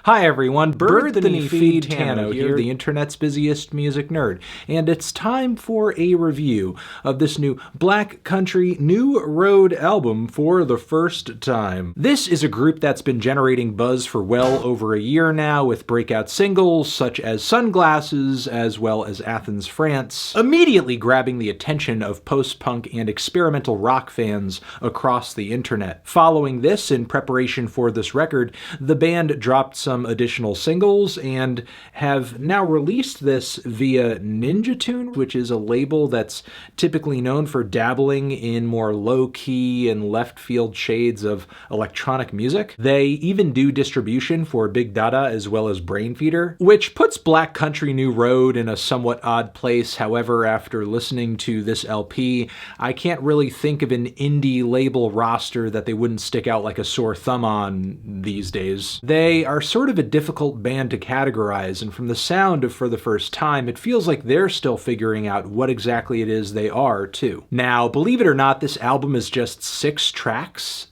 Hi everyone, Birthany Feed Tano here, the internet's busiest music nerd, and it's time for a review of this new Black Country New Road album for the first time. This is a group that's been generating buzz for well over a year now, with breakout singles such as Sunglasses as well as Athens, France, immediately grabbing the attention of post-punk and experimental rock fans across the internet. Following this, in preparation for this record, the band dropped some additional singles and have now released this via Ninja Tune, which is a label that's typically known for dabbling in more low-key and left-field shades of electronic music. They even do distribution for Big Dada as well as Brainfeeder, which puts Black Country New Road in a somewhat odd place. However, after listening to this LP, I can't really think of an indie label roster that they wouldn't stick out like a sore thumb on these days. They are sort of a difficult band to categorize, and from the sound of For the First Time, it feels like they're still figuring out what exactly it is they are, too. Now, believe it or not, this album is just 6 tracks,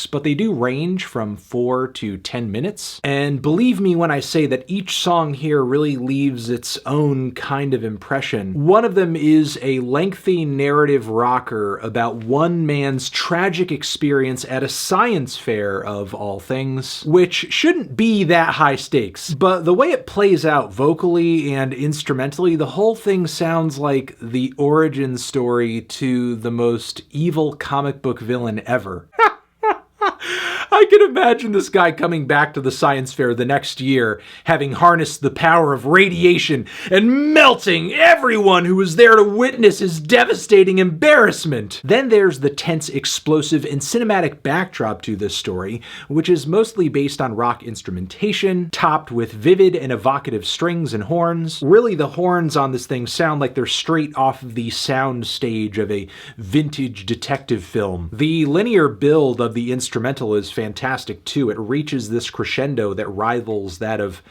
but they do range from 4 to 10 minutes. And believe me when I say that each song here really leaves its own kind of impression. One of them is a lengthy narrative rocker about one man's tragic experience at a science fair, of all things, which shouldn't be that high stakes, but the way it plays out vocally and instrumentally, the whole thing sounds like the origin story to the most evil comic book villain ever. I can imagine this guy coming back to the science fair the next year, having harnessed the power of radiation and melting everyone who was there to witness his devastating embarrassment. Then there's the tense, explosive, and cinematic backdrop to this story, which is mostly based on rock instrumentation, topped with vivid and evocative strings and horns. Really, the horns on this thing sound like they're straight off of the sound stage of a vintage detective film. The linear build of the instrumental is fantastic too. It reaches this crescendo that rivals that of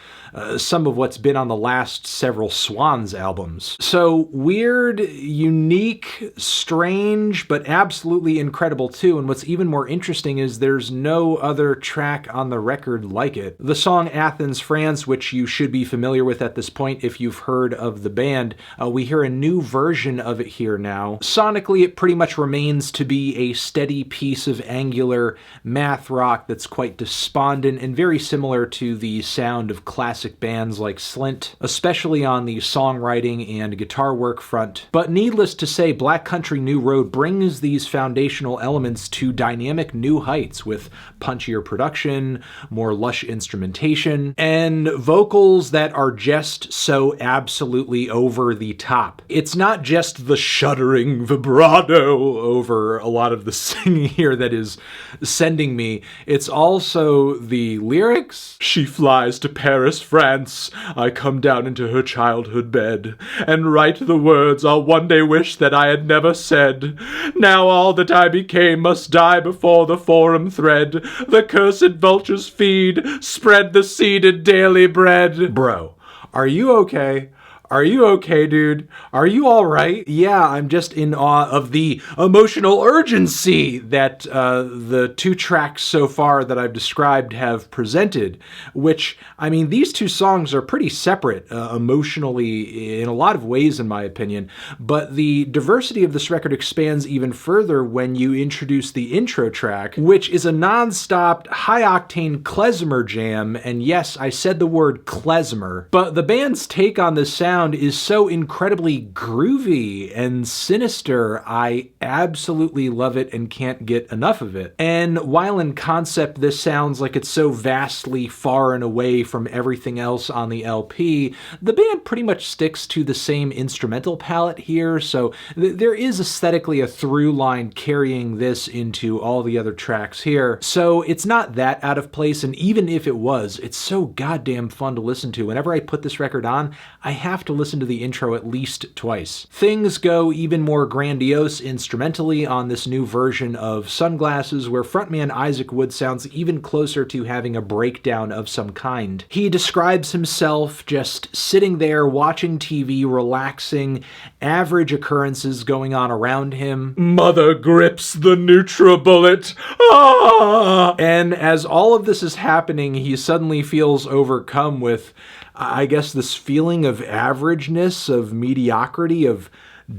some of what's been on the last several Swans albums. So weird, unique, strange, but absolutely incredible too. And what's even more interesting is there's no other track on the record like it. The song Athens, France, which you should be familiar with at this point if you've heard of the band, we hear a new version of it here now. Sonically, it pretty much remains to be a steady piece of angular math rock that's quite despondent and very similar to the sound of classic bands like Slint, especially on the songwriting and guitar work front. But needless to say, Black Country New Road brings these foundational elements to dynamic new heights with punchier production, more lush instrumentation, and vocals that are just so absolutely over the top. It's not just the shuddering vibrato over a lot of the singing here that is sending me. It's also the lyrics. She flies to Paris, France. I come down into her childhood bed and write the words I'll one day wish that I had never said. Now all that I became must die before the forum thread. The cursed vultures feed, spread the seeded daily bread. Bro, are you okay? Are you okay, dude? Are you all right? Yeah, I'm just in awe of the emotional urgency that the 2 tracks so far that I've described have presented, which, I mean, these 2 songs are pretty separate emotionally in a lot of ways, in my opinion, but the diversity of this record expands even further when you introduce the intro track, which is a non-stop, high-octane klezmer jam, and yes, I said the word klezmer, but the band's take on this sound is so incredibly groovy and sinister. I absolutely love it and can't get enough of it. And while in concept this sounds like it's so vastly far and away from everything else on the LP, the band pretty much sticks to the same instrumental palette here, so there is aesthetically a through line carrying this into all the other tracks here. So it's not that out of place, and even if it was, it's so goddamn fun to listen to. Whenever I put this record on, I have to listen to the intro at least twice. Things go even more grandiose instrumentally on this new version of Sunglasses, where frontman Isaac Wood sounds even closer to having a breakdown of some kind. He describes himself just sitting there watching TV, relaxing, average occurrences going on around him. Mother grips the NutriBullet. Ah! And as all of this is happening, he suddenly feels overcome with, I guess, this feeling of averageness, of mediocrity, of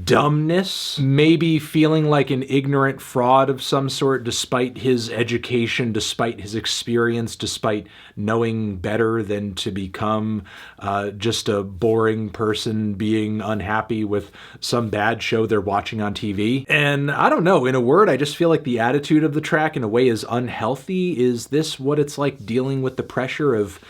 dumbness, maybe feeling like an ignorant fraud of some sort despite his education, despite his experience, despite knowing better than to become just a boring person being unhappy with some bad show they're watching on TV. And I don't know, in a word, I just feel like the attitude of the track in a way is unhealthy. Is this what it's like dealing with the pressure of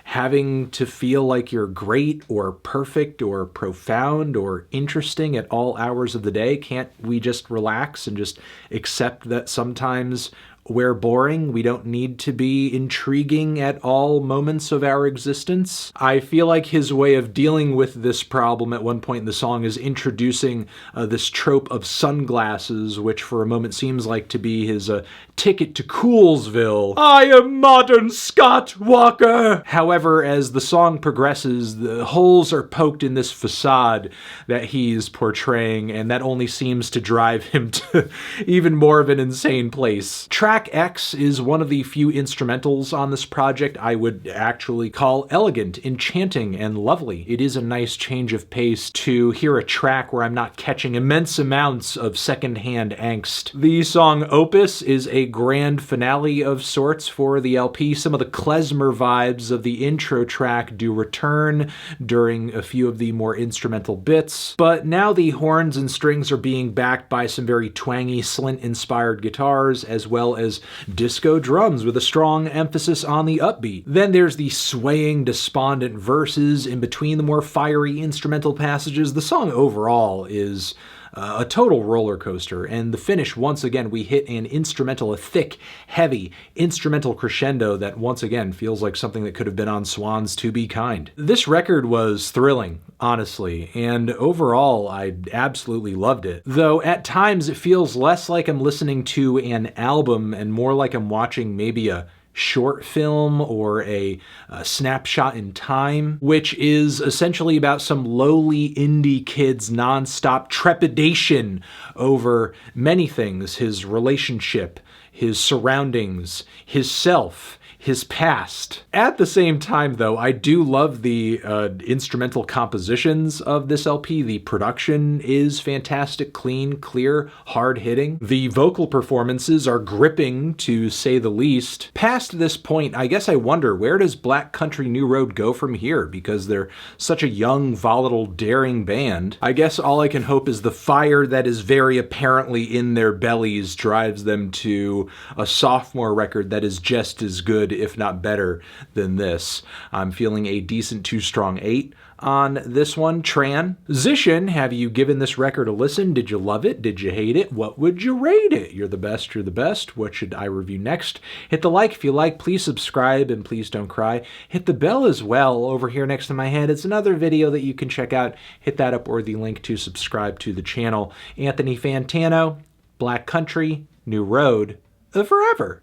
having to feel like you're great or perfect or profound or interesting at all hours of the day? Can't we just relax and just accept that sometimes we're boring? We don't need to be intriguing at all moments of our existence. I feel like his way of dealing with this problem at one point in the song is introducing this trope of sunglasses, which for a moment seems like to be his ticket to Coolsville. I am modern Scott Walker! However, as the song progresses, the holes are poked in this facade that he's portraying, and that only seems to drive him to even more of an insane place. Track X is one of the few instrumentals on this project I would actually call elegant, enchanting, and lovely. It is a nice change of pace to hear a track where I'm not catching immense amounts of secondhand angst. The song Opus is a grand finale of sorts for the LP. Some of the klezmer vibes of the intro track do return during a few of the more instrumental bits, but now the horns and strings are being backed by some very twangy Slint-inspired guitars, as well as disco drums with a strong emphasis on the upbeat. Then there's the swaying, despondent verses in between the more fiery instrumental passages. The song overall is a total roller coaster, and the finish, once again, we hit an instrumental, a thick, heavy instrumental crescendo that once again feels like something that could have been on Swan's To Be Kind. This record was thrilling, honestly, and overall I absolutely loved it. Though at times it feels less like I'm listening to an album and more like I'm watching maybe a short film or a snapshot in time, which is essentially about some lowly indie kid's nonstop trepidation over many things: his relationship, his surroundings, his self, his past. At the same time, though, I do love the instrumental compositions of this LP. The production is fantastic, clean, clear, hard-hitting. The vocal performances are gripping, to say the least. Past this point, I guess I wonder, where does Black Country New Road go from here? Because they're such a young, volatile, daring band. I guess all I can hope is the fire that is very apparently in their bellies drives them to a sophomore record that is just as good, if not better, than this. I'm feeling a decent 2 strong 8 on this one. Transition, have you given this record a listen? Did you love it? Did you hate it? What would you rate it? You're the best, you're the best. What should I review next? Hit the like if you like, please subscribe, and please don't cry. Hit the bell as well over here next to my head. It's another video that you can check out. Hit that up or the link to subscribe to the channel. Anthony Fantano, Black Country, New Road, forever.